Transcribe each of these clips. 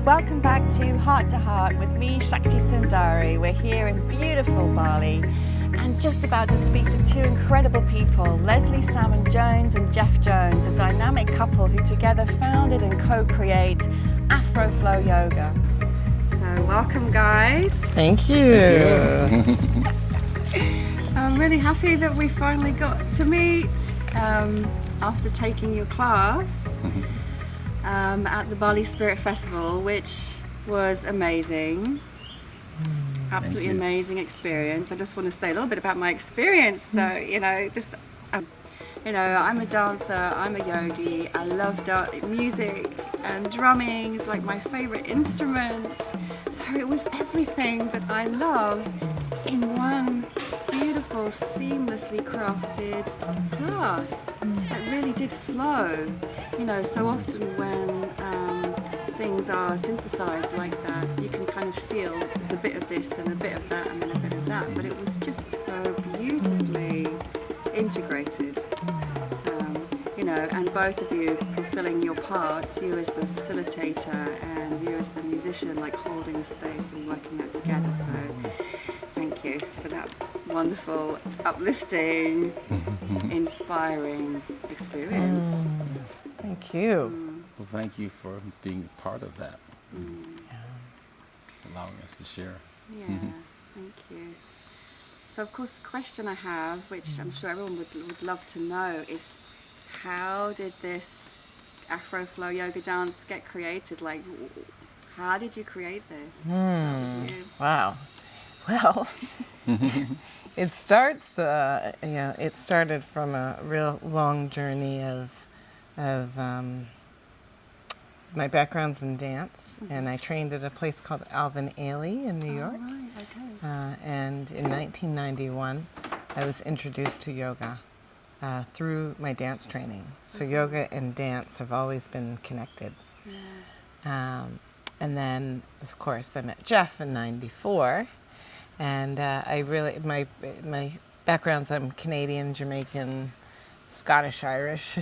Welcome back to Heart to Heart with me, Shakti Sundari. We're here in beautiful Bali and just about to speak to two incredible people, Leslie Salmon Jones and Jeff Jones, a dynamic couple who together founded and co-create Afro Flow Yoga. So welcome, guys. Thank you. I'm really happy that we finally got to meet after taking your class at the Bali Spirit Festival, which was amazing. Absolutely amazing experience. I just want to say a little bit about my experience. So, I'm a dancer, I'm a yogi, I love music, and drumming is like my favorite instrument. So it was everything that I love in one beautiful, seamlessly crafted class that really did flow. So often when things are synthesized like that, you can kind of feel there's a bit of this and a bit of that and then a bit of that, but it was just so beautifully integrated. And both of you fulfilling your parts, you as the facilitator and you as the musician, like holding the space and working that together. So thank you for that wonderful, uplifting, inspiring experience. Thank you. Well, thank you for being part of that, allowing us to share. Yeah, thank you. So of course the question I have, which I'm sure everyone would love to know, is how did this Afro Flow Yoga dance get created? Like, how did you create this? Start with you. Wow. Well, it started from a real long journey of my background's in dance, and I trained at a place called Alvin Ailey in New York. Right, okay. And in 1991, I was introduced to yoga through my dance training. So yoga and dance have always been connected. Yeah. And then, of course, I met Jeff in '94, and my backgrounds, I'm Canadian, Jamaican, Scottish, Irish.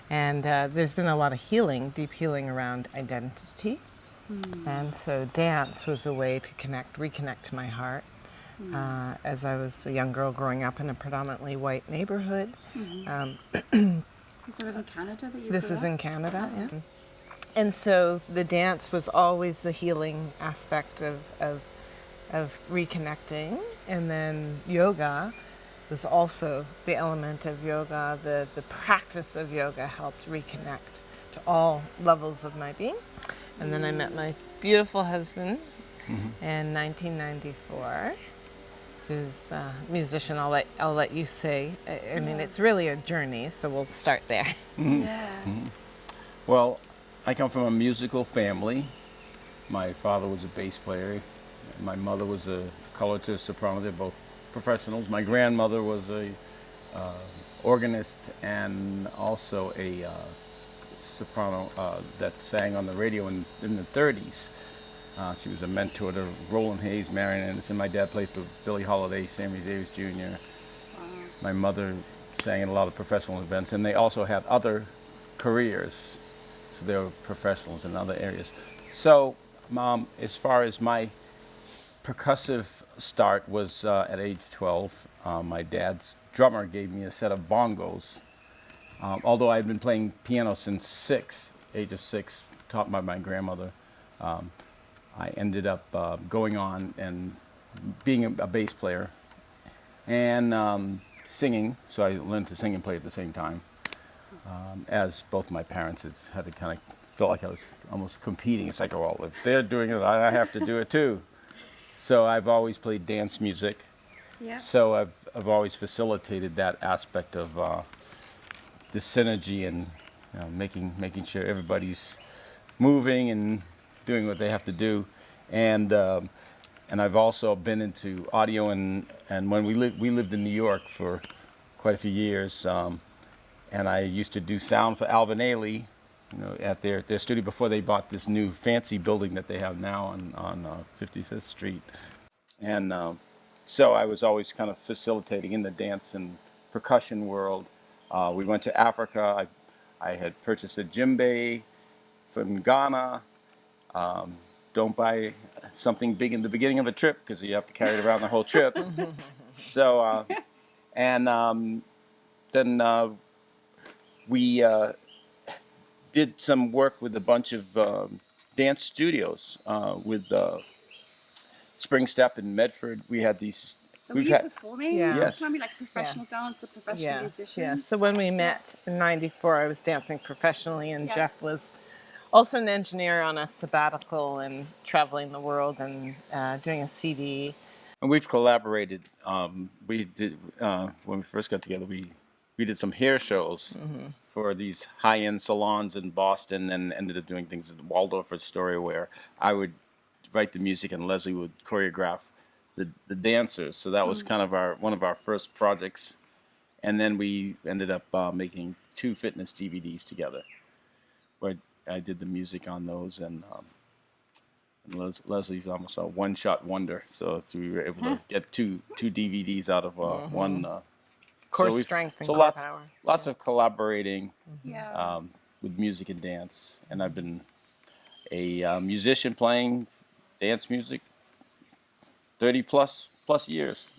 And there's been a lot of healing, deep healing around identity. And so dance was a way to reconnect to my heart. As I was a young girl growing up in a predominantly white neighborhood. Is that in Canada that you This grew is up? in Canada, yeah. And so the dance was always the healing aspect of reconnecting. And then yoga was also the element of yoga. The practice of yoga helped reconnect to all levels of my being. And then I met my beautiful husband in 1994, who's a musician. I'll let you say. I mean, it's really a journey, so we'll start there. Yeah. Well, I come from a musical family. My father was a bass player. My mother was a colorist, soprano. They're both professionals. My grandmother was a organist and also a soprano that sang on the radio in the 30s. She was a mentor to Roland Hayes, Marian Anderson. My dad played for Billie Holiday, Sammy Davis Jr. My mother sang in a lot of professional events, and they also had other careers, so they were professionals in other areas. So, as far as my percussive start was at age 12. My dad's drummer gave me a set of bongos. Although I'd been playing piano since age of six, taught by my grandmother. I ended up going on and being a bass player and singing. So I learned to sing and play at the same time. As both my parents had to kind of felt like I was almost competing. It's like, oh, well, if they're doing it, I have to do it too. So I've always played dance music. Yeah. So I've always facilitated that aspect of the synergy and making sure everybody's moving and doing what they have to do. And I've also been into audio and when we lived in New York for quite a few years, and I used to do sound for Alvin Ailey, at their studio before they bought this new fancy building that they have now on 55th Street. And so I was always kind of facilitating in the dance and percussion world. We went to Africa. I had purchased a djembe from Ghana. Don't buy something big in the beginning of a trip because you have to carry it around the whole trip. So, and then we did some work with a bunch of dance studios with Spring Step in Medford. We had these. So were We've you had performing? Yeah. Yes. Can I be like professional dancer, professional musician? Yeah. So when we met in '94, I was dancing professionally, and Yeah. Jeff was also an engineer on a sabbatical and traveling the world and doing a CD. And we've collaborated. We did when we first got together. We did some hair shows for these high-end salons in Boston, and ended up doing things at the Waldorf Astoria, where I would write the music and Leslie would choreograph the dancers. So that was kind of one of our first projects. And then we ended up making 2 fitness DVDs together, where I did the music on those, and Leslie's almost a one-shot wonder. So we were able to get two DVDs out of one. Core we've- strength and so core lots, power. lots of collaborating Yeah. with music and dance, and I've been a musician playing dance music 30 plus years.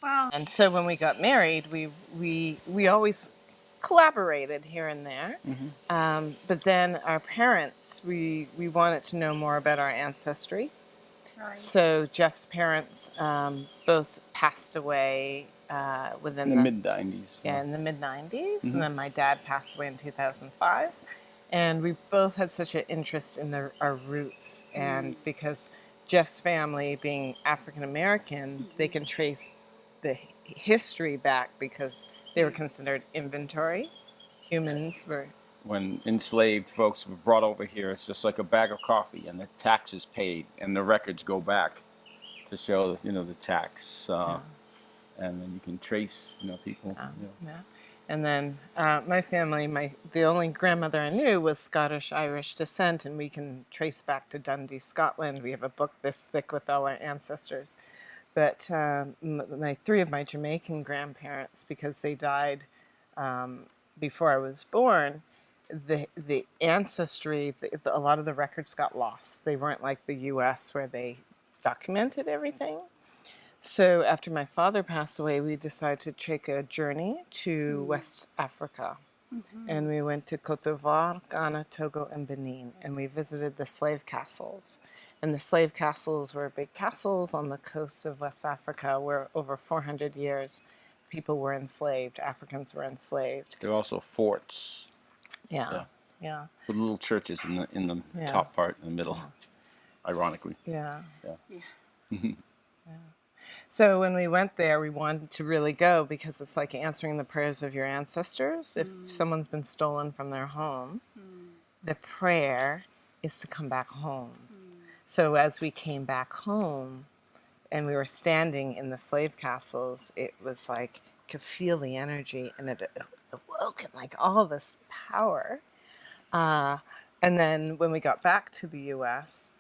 Well, And so when we got married, we always collaborated here and there. But then our parents, we wanted to know more about our ancestry. right. So Jeff's parents both passed away within In the mid-90s. Yeah, in the mid 90s. And then my dad passed away in 2005. And we both had such an interest in our roots. And because Jeff's family, being African American, they can trace the history back because they were considered inventory. Humans were. When enslaved folks were brought over here, it's just like a bag of coffee, and the taxes paid, and the records go back to show, the tax, and then you can trace, people. Yeah. And then my family, the only grandmother I knew was Scottish-Irish descent, and we can trace back to Dundee, Scotland. We have a book this thick with all our ancestors. But 3 of my Jamaican grandparents, because they died before I was born, the ancestry, a lot of the records got lost. They weren't like the U.S. where they documented everything. So after my father passed away, we decided to take a journey to West Africa. And we went to Cote d'Ivoire, Ghana, Togo, and Benin. And we visited the slave castles. And the slave castles were big castles on the coast of West Africa where over 400 years people were enslaved, Africans were enslaved. There are also forts. Yeah. With little churches in the Yeah. top part, in the middle, ironically. Yeah. Yeah. So when we went there, we wanted to really go because it's like answering the prayers of your ancestors. If someone's been stolen from their home, the prayer is to come back home. So as we came back home and we were standing in the slave castles, it was like you could feel the energy, and it awoke and like all this power. And then when we got back to the U.S.,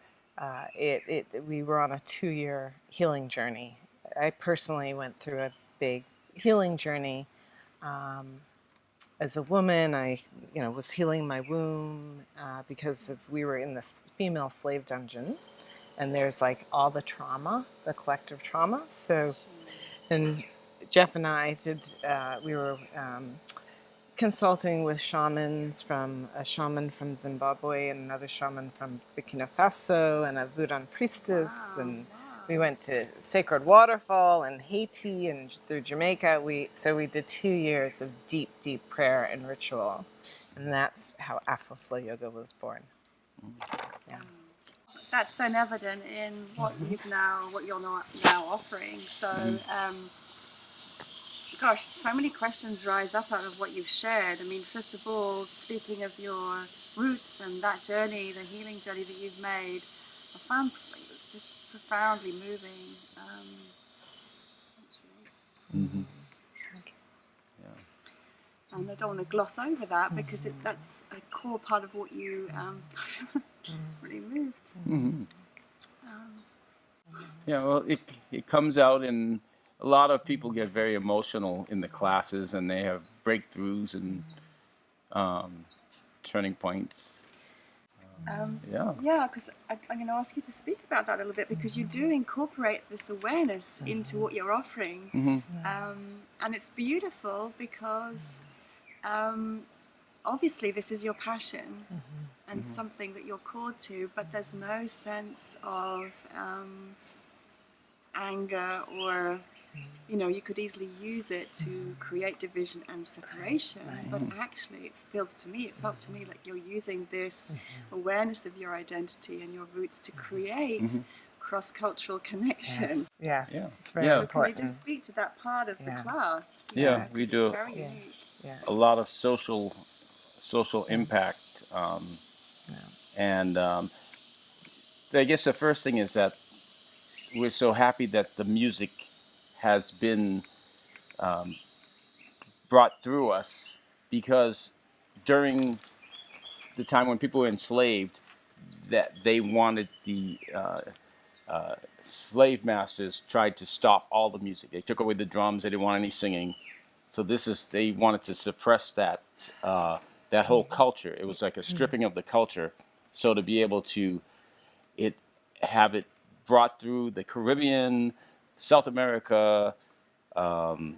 we were on a 2-year healing journey. I personally went through a big healing journey. As a woman, I was healing my womb because we were in this female slave dungeon, and there's like all the trauma, the collective trauma. So, and Jeff and I we were consulting with shamans, from a shaman from Zimbabwe and another shaman from Burkina Faso and a Voodoo priestess. And we went to Sacred Waterfall in Haiti and through Jamaica. So we did 2 years of deep, deep prayer and ritual. And that's how Afro Flow Yoga was born. Yeah. That's then evident in what you're now offering. So, gosh, so many questions rise up out of what you've shared. I mean, first of all, speaking of your roots and that journey, the healing journey that you've made, I found just profoundly moving. Actually. And I don't want to gloss over that because that's a core part of what you really moved. Yeah, well, it comes out in a lot of people get very emotional in the classes, and they have breakthroughs and turning points. Yeah, because I'm going to ask you to speak about that a little bit, because you do incorporate this awareness into what you're offering. And it's beautiful because obviously this is your passion and something that you're called to, but there's no sense of anger or, you know, you could easily use it to create division and separation, but actually it felt to me like you're using this awareness of your identity and your roots to create cross-cultural connection. Yes, yes, Yeah. it's very Yeah. So can you important. just speak to that part of the class? Yeah, 'Cause we it's do very Yeah. unique. Yeah. a lot of social impact. And I guess the first thing is that we're so happy that the music has been brought through us, because during the time when people were enslaved, that they wanted the slave masters tried to stop all the music. They took away the drums. They didn't want any singing. So they wanted to suppress that whole culture. It was like a stripping of the culture. So to be able to have it brought through the Caribbean, South America, and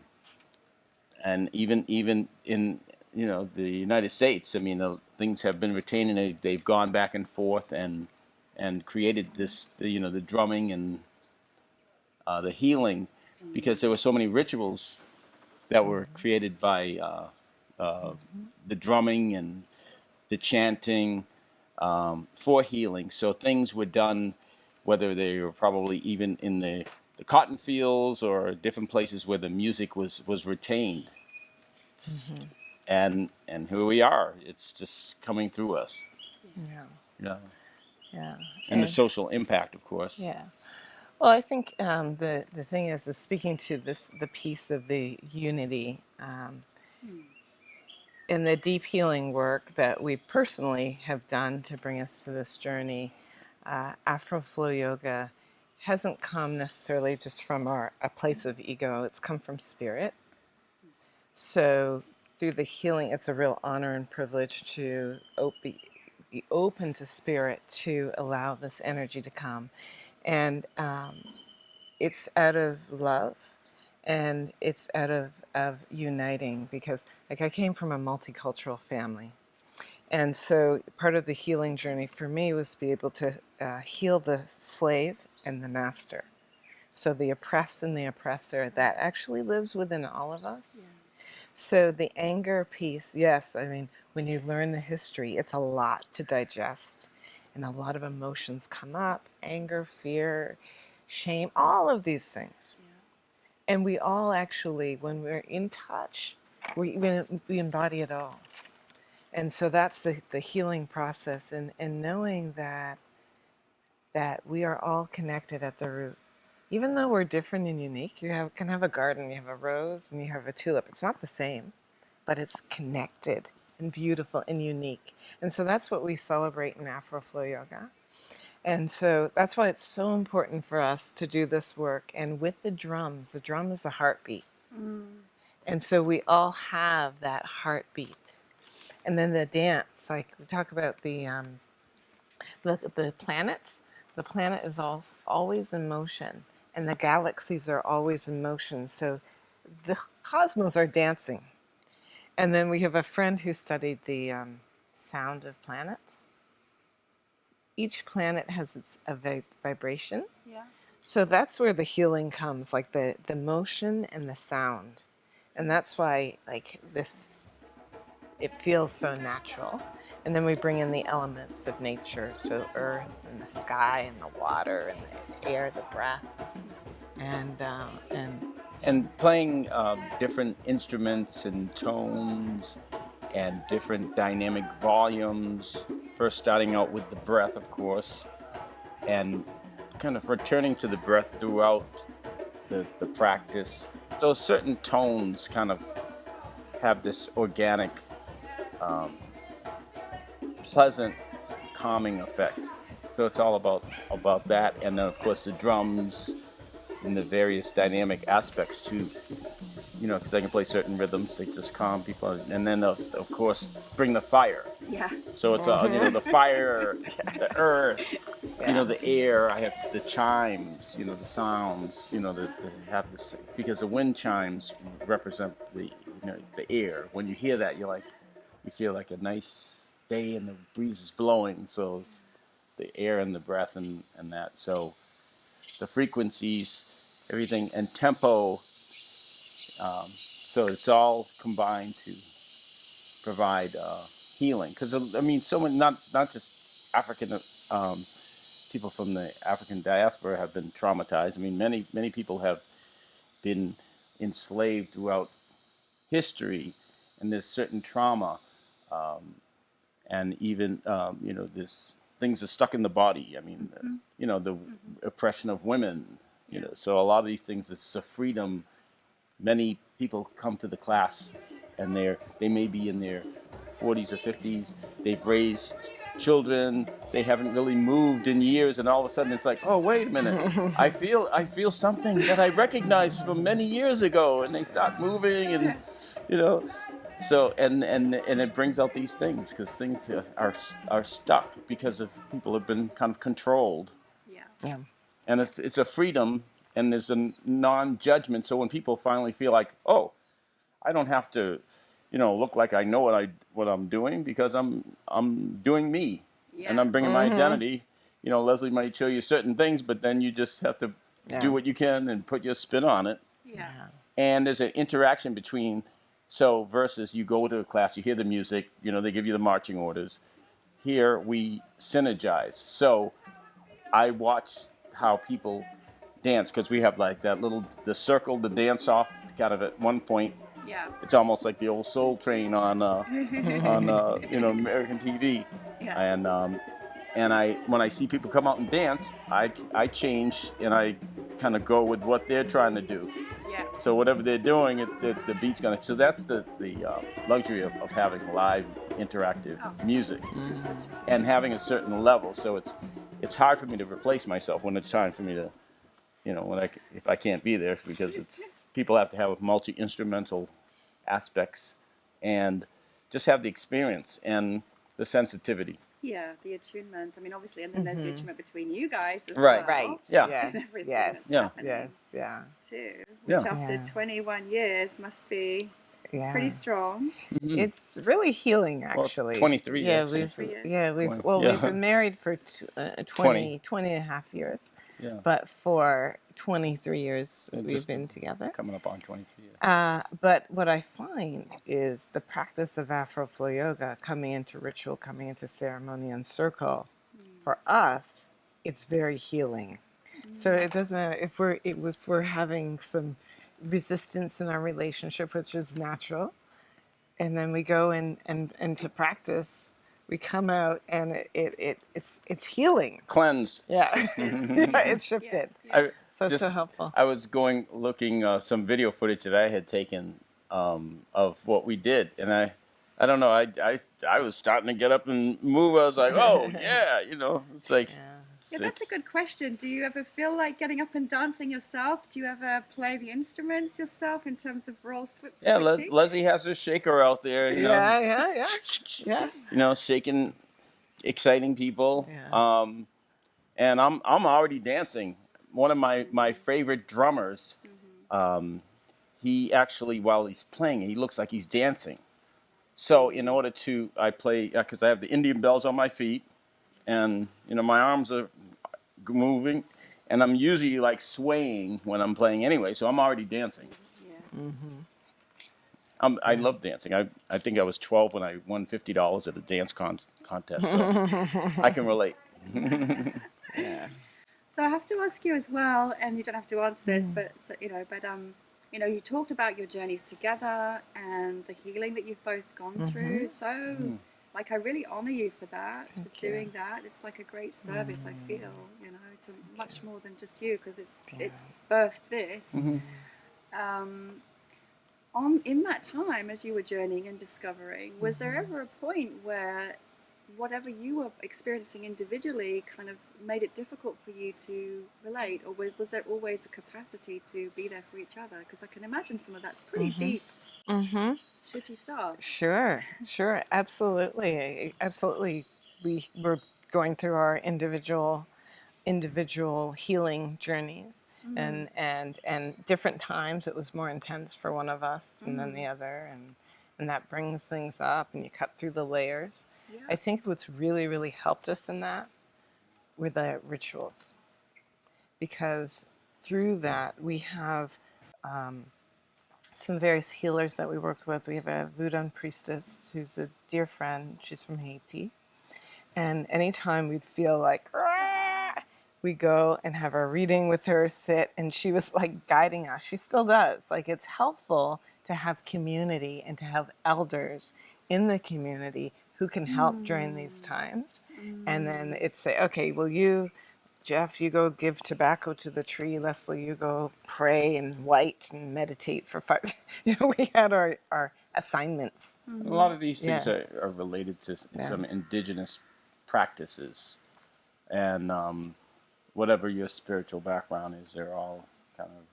even in the United States. I mean, things have been retained, and they've gone back and forth and created the drumming and the healing, because there were so many rituals that were created by the drumming and the chanting for healing. So things were done, whether they were probably even in the cotton fields or different places where the music was retained. And here we are. It's just coming through us. Yeah. Yeah. Yeah. And the social impact, of course. Yeah. Well, I think the thing is speaking to the piece of the unity in the deep healing work that we personally have done to bring us to this journey. Afro Flow Yoga hasn't come necessarily just from a place of ego. It's come from spirit. So through the healing, it's a real honor and privilege to be open to spirit, to allow this energy to come. And it's out of love, and it's out of uniting, because like I came from a multicultural family. And so part of the healing journey for me was to be able to heal the slave and the master. So the oppressed and the oppressor, that actually lives within all of us. Yeah. So the anger piece, yes, I mean, when you learn the history, it's a lot to digest. And a lot of emotions come up, anger, fear, shame, all of these things. Yeah. And we all actually, when we're in touch, we embody it all. And so that's the healing process, and knowing that we are all connected at the root. Even though we're different and unique, can have a garden, you have a rose and you have a tulip. It's not the same, but it's connected and beautiful and unique. And so that's what we celebrate in Afro Flow Yoga. And so that's why it's so important for us to do this work. And with the drum is the heartbeat. And so we all have that heartbeat. And then the dance, like we talk about the planets. The planet is always in motion, and the galaxies are always in motion. So the cosmos are dancing. And then we have a friend who studied the sound of planets. Each planet has a vibration. Yeah. So that's where the healing comes, like the motion and the sound. And that's why it feels so natural. And then we bring in the elements of nature, so earth and the sky and the water and the air, the breath, And playing different instruments and tones and different dynamic volumes. First starting out with the breath, of course, and kind of returning to the breath throughout the practice. So certain tones kind of have this organic, pleasant, calming effect. So it's all about that, and then of course the drums and the various dynamic aspects too. Because they can play certain rhythms, they just calm people, and then of course bring the fire. Yeah. So it's the fire, the earth, the air. I have the chimes, the sounds, the have this because the wind chimes represent the air. When you hear that, you feel like a nice day and the breeze is blowing. So it's the air and the breath and that. So the frequencies, everything, and tempo. So it's all combined to provide healing. Because I mean, so many not just African people from the African diaspora have been traumatized. I mean, many people have been enslaved throughout history, and there's certain trauma, and even this things are stuck in the body. I mean, the oppression of women. So a lot of these things, it's a freedom. Many people come to the class, and they may be in their 40s or 50s. They've raised children. They haven't really moved in years, and all of a sudden it's like, oh, wait a minute, I feel something that I recognize from many years ago, and they start moving, and you know, so and it brings out these things because things are stuck because of people have been kind of controlled. Yeah. Yeah. And it's a freedom, and there's a non-judgment. So when people finally feel like, oh, I don't have to, look like I know what I'm doing because I'm doing me, and I'm bringing my identity. Leslie might show you certain things, but then you just have to do what you can and put your spin on it. Yeah. And there's an interaction between, versus you go to a class, you hear the music, they give you the marching orders. Here we synergize. So I watch how people dance because we have like the circle, the dance off kind of at one point. Yeah. It's almost like the old Soul Train on American TV. Yeah. And when I see people come out and dance, I change and I kind of go with what they're trying to do. Yeah. So whatever they're doing, the beat's gonna. So that's the luxury of having live interactive music and having a certain level. So it's hard for me to replace myself when it's time for me to, if I can't be there because people have to have multi-instrumental aspects and just have the experience and the sensitivity. Yeah, the attunement. I mean, obviously, and then there's the attunement between you guys as Right. well. Right. Yeah. Yes. Everything Yes. that's Yeah. happening Yes. Yeah. too, Yeah. which after Yeah. 21 years must be Yeah. pretty strong. Mm-hmm. It's really healing, actually. 23, Yeah, actually. we've 20, yeah. we've been married for 20 and a half years, Yeah. but for 23 years Yeah, we've just been together. Coming up on 23 years. But what I find is the practice of Afro Flow Yoga, coming into ritual, coming into ceremony and circle, for us, it's very healing. So it doesn't matter if we're having some resistance in our relationship, which is natural, and then we go into practice, we come out and it's healing. Cleansed. Yeah, yeah, it's shifted. I So it's so helpful. I was looking some video footage that I had taken of what we did, and I don't know, I was starting to get up and move. I was like, oh yeah, it's like. Yeah, that's a good question. Do you ever feel like getting up and dancing yourself? Do you ever play the instruments yourself in terms of role switching? Yeah, Leslie has her shaker out there, Yeah. Shaking, exciting people. Yeah. And I'm already dancing. One of my favorite drummers, he actually, while he's playing, he looks like he's dancing. So in order to, I play, because I have the Indian bells on my feet, and my arms are moving, and I'm usually like swaying when I'm playing anyway, so I'm already dancing. Yeah. I love dancing. I think I was 12 when I won $50 at a dance contest, so I can relate. Yeah. So I have to ask you as well, and you don't have to answer this, but you talked about your journeys together and the healing that you've both gone through. So, I really honor you for that, for doing that. It's like a great service. I feel, to much more than just you, because it's birthed this. In that time, as you were journeying and discovering, was there ever a point where whatever you were experiencing individually kind of made it difficult for you to relate, or was there always a capacity to be there for each other? Because I can imagine some of that's pretty deep Mm-hmm. Shitty stuff. Sure, sure, absolutely, absolutely. We were going through our individual healing journeys, and different times it was more intense for one of us and then the other, and that brings things up, and you cut through the layers. Yeah. I think what's really, really helped us in that were the rituals, because through that we have some various healers that we work with. We have a voodoo priestess who's a dear friend. She's from Haiti. And anytime we'd feel like, "Rah," we go and have our reading with her, sit, and she was like guiding us. She still does. Like, it's helpful to have community and to have elders in the community who can help during these times. And then it's say, okay, well, Jeff, you go give tobacco to the tree. Leslie, you go pray and white and meditate for 5. We had our assignments. A lot of these things Yeah. are related to Yeah. some indigenous practices, and whatever your spiritual background is, they're all kind of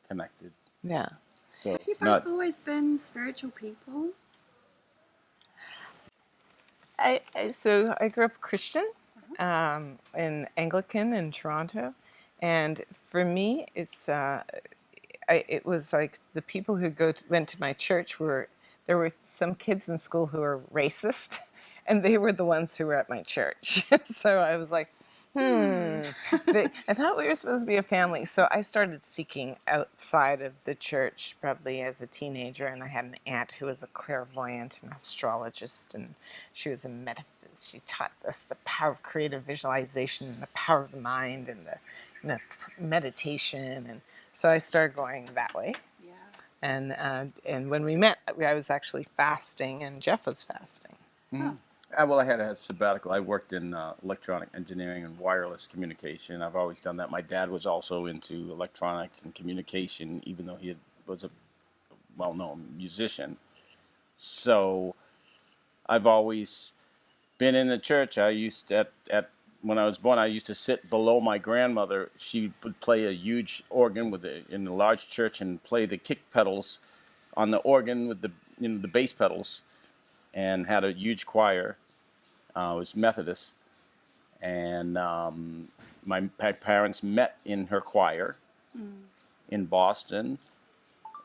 connected. Yeah. So Have you not both always been spiritual people? So I grew up Christian, in Anglican in Toronto, and for me, it was like the people who went to my church there were some kids in school who were racist, and they were the ones who were at my church. So I was like, I thought we were supposed to be a family. So I started seeking outside of the church probably as a teenager, and I had an aunt who was a clairvoyant and astrologist, and she was a metaphysicist. She taught us the power of creative visualization and the power of the mind and the meditation, and so I started going that way. Yeah. And when we met, I was actually fasting, and Jeff was fasting. well, I had a sabbatical. I worked in electronic engineering and wireless communication. I've always done that. My dad was also into electronics and communication, even though was a well-known musician. So I've always been in the church. I used to, at when I was born, I used to sit below my grandmother. She would play a huge organ in a large church and play the kick pedals on the organ with the bass pedals, and had a huge choir. It was Methodist, and my parents met in her choir in Boston,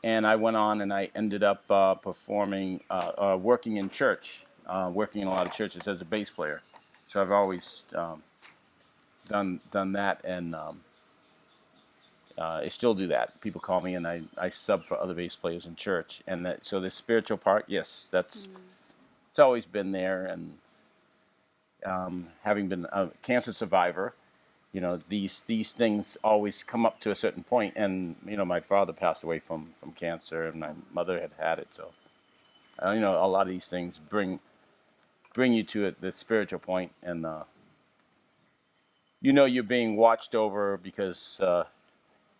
and I went on and I ended up performing, working in church, working in a lot of churches as a bass player. So I've always done that, and I still do that. People call me, and I sub for other bass players in church, and so the spiritual part, yes, it's always been there, and having been a cancer survivor, these things always come up to a certain point, and my father passed away from cancer, and my mother had it, so a lot of these things bring you to the spiritual point, and you're being watched over because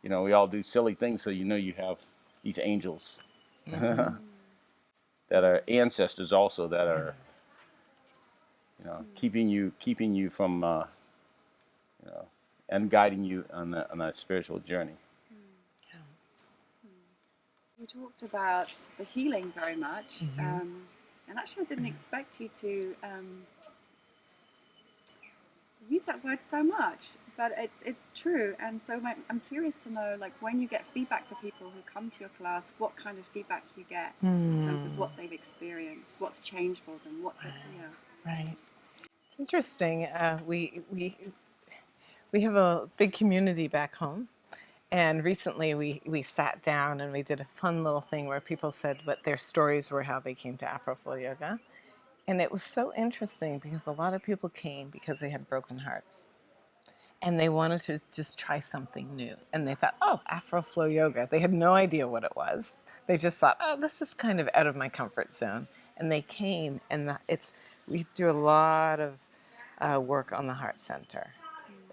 we all do silly things, so you have these angels that are ancestors also, that are keeping you from and guiding you on that spiritual journey. You talked about the healing very much, and actually I didn't expect you to use that word so much, but it's true. And so I'm curious to know, like, when you get feedback for people who come to your class, what kind of feedback you get in terms of what they've experienced, what's changed for them, Right. It's interesting. We have a big community back home, and recently we sat down and we did a fun little thing where people said what their stories were, how they came to Afro Flow Yoga. And it was so interesting because a lot of people came because they had broken hearts. And they wanted to just try something new. And they thought, oh, Afro Flow Yoga. They had no idea what it was. They just thought, oh, this is kind of out of my comfort zone. And they came, and we do a lot of work on the heart center.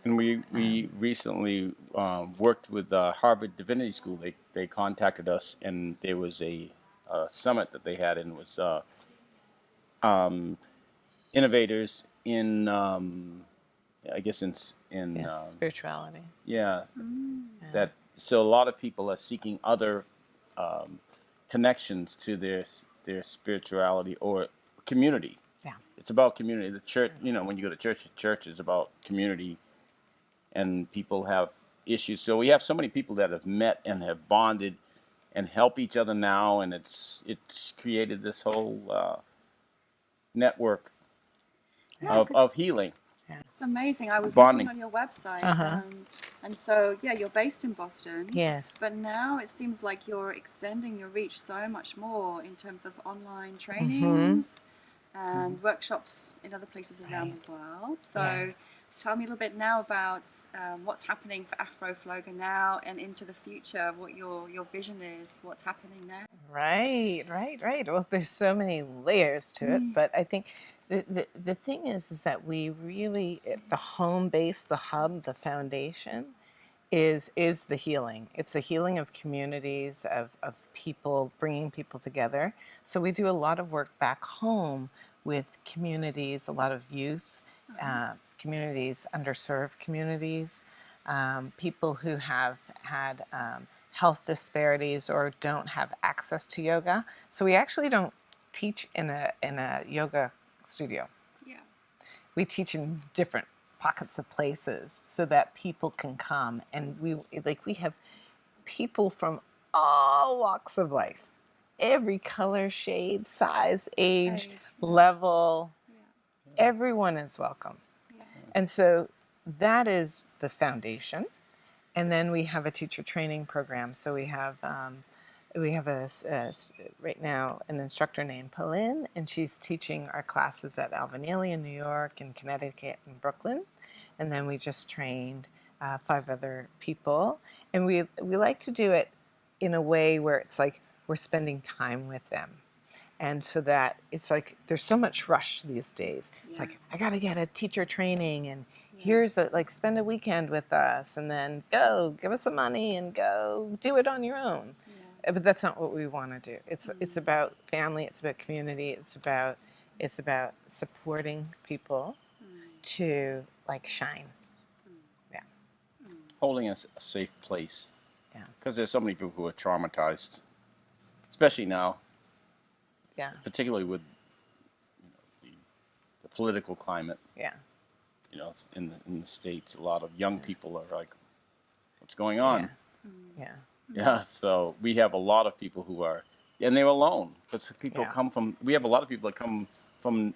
And we recently worked with Harvard Divinity School. They contacted us, and there was a summit that they had, and it was innovators in, I guess in Yes, spirituality. yeah, that so a lot of people are seeking other connections to their spirituality or community. Yeah. It's about community. The church, when you go to church, the church is about community, and people have issues. So we have so many people that have met and have bonded and help each other now, and it's created this whole network Yeah, of healing, it's amazing. I was bonding. looking on your website, Uh-huh. and so yeah, you're based in Boston. Yes. But now it seems like you're extending your reach so much more in terms of online trainings and workshops in other places around the world. So Yeah. tell me a little bit now about what's happening for Afro Flow Yoga now and into the future, what your vision is, what's happening now. Right. Well, there's so many layers to it, but I think the thing is that we really, the home base, the hub, the foundation is the healing. It's a healing of communities, of people, bringing people together. So we do a lot of work back home with communities, a lot of youth communities, underserved communities, people who have had health disparities or don't have access to yoga. So we actually don't teach in a yoga studio. Yeah. We teach in different pockets of places so that people can come, and we have people from all walks of life, every color, shade, size, age, level. Everyone is welcome. And so that is the foundation. And then we have a teacher training program. So we have right now an instructor named Pauline, and she's teaching our classes at Alvanelli in New York and Connecticut and Brooklyn. And then we just trained 5 other people. And we like to do it in a way where it's like we're spending time with them. And so that it's like there's so much rush these days. It's like, I got to get a teacher training, and here's spend a weekend with us, and then go give us some money and go do it on your own. But that's not what we want to do. It's about family. It's about community. It's about supporting people to shine. Yeah. Holding a safe place. Yeah. Because there's so many people who are traumatized, especially now. Yeah. Particularly with the political climate. Yeah. In the States, a lot of young people are like, what's going on? Yeah. Yeah, so we have a lot of people who are, and they're alone, because people we have a lot of people that come from,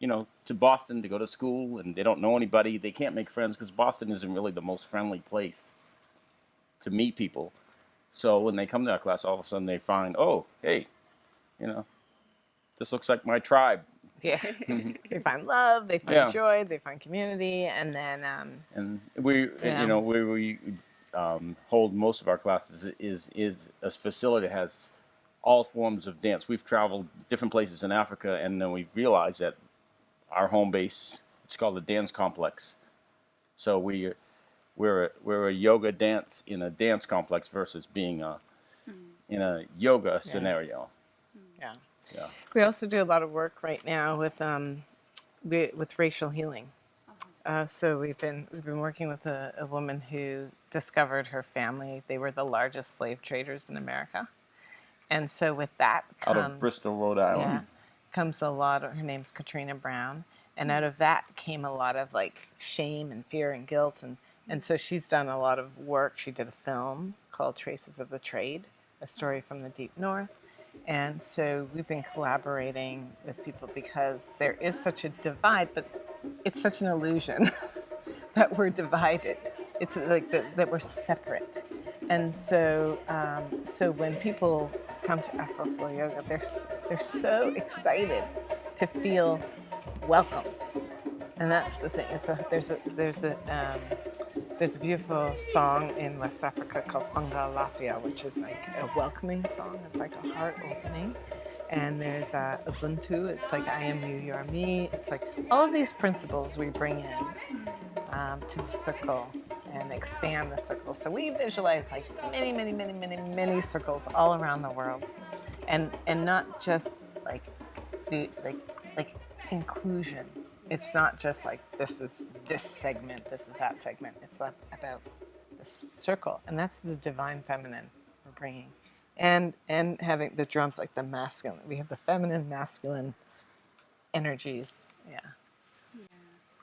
to Boston to go to school, and they don't know anybody. They can't make friends because Boston isn't really the most friendly place to meet people. So when they come to our class, all of a sudden they find, oh, hey, this looks like my tribe. Yeah. They find love, they find joy, they find community, and then and we where we hold most of our classes is a facility that has all forms of dance. We've traveled different places in Africa, and then we realized that our home base, it's called the dance complex. So we're a yoga dance in a dance complex versus being in a yoga scenario. Yeah. Yeah. We also do a lot of work right now with racial healing. So we've been working with a woman who discovered her family. They were the largest slave traders in America, and so with that comes out of Bristol, Rhode Island. Comes a lot of. Her name's Katrina Brown, and out of that came a lot of shame and fear and guilt, and so she's done a lot of work. She did a film called Traces of the Trade, a story from the Deep North. And so we've been collaborating with people because there is such a divide, but it's such an illusion that we're divided. It's like that we're separate. And so when people come to Afro Flow Yoga, they're so excited to feel welcome. And that's the thing. There's a beautiful song in West Africa called Funga Lafia, which is like a welcoming song. It's like a heart opening. And there's Ubuntu. It's like I am you, you are me. It's like all of these principles we bring in to the circle and expand the circle. So we visualize many circles all around the world, and not just the inclusion. It's not just this is this segment, this is that segment. It's about the circle, and that's the divine feminine we're bringing and having the drums like the masculine. We have the feminine, masculine energies. Yeah.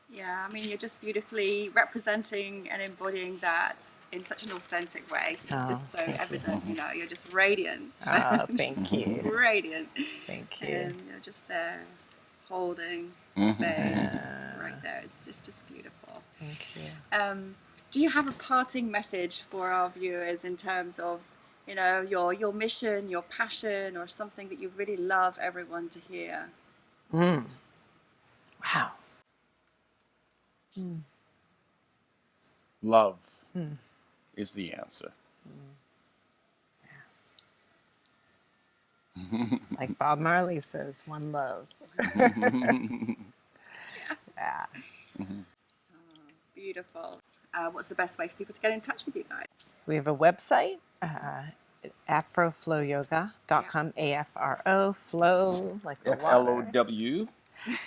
Yeah, I mean, you're just beautifully representing and embodying that in such an authentic way. It's just so evident, you know, you're just radiant. Thank you. Radiant. Thank you. And you're just there holding space right there. It's just beautiful. Thank you. Do you have a parting message for our viewers in terms of, you know, your mission, your passion, or something that you really love everyone to hear? Wow. Love is the answer. Like Bob Marley says, one love. Yeah. Beautiful. What's the best way for people to get in touch with you guys? We have a website, afroflowyoga.com, AFRO, flow, like the water. FLOW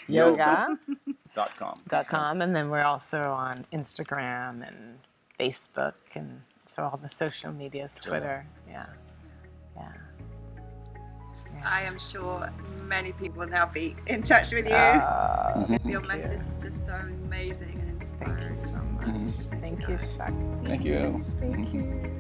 Yoga.com. .com. And then we're also on Instagram and Facebook, and so all the social medias, Twitter. Yeah. I am sure many people will now be in touch with you. Because your message is just so amazing and inspiring. Thank you so much. Thank you, Shakti. Thank you. Thank you.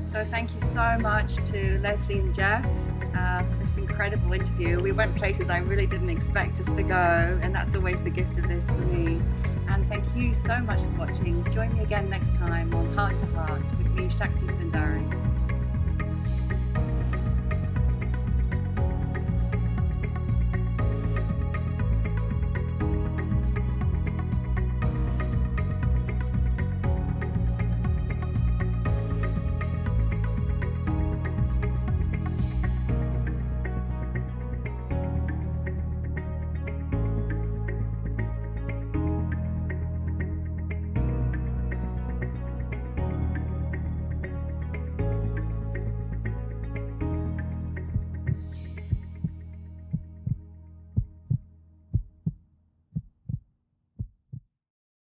So thank you so much to Leslie and Jeff for this incredible interview. We went places I really didn't expect us to go, and that's always the gift of this for me. And thank you so much for watching. Join me again next time on Heart to Heart with me, Shakti Sundari.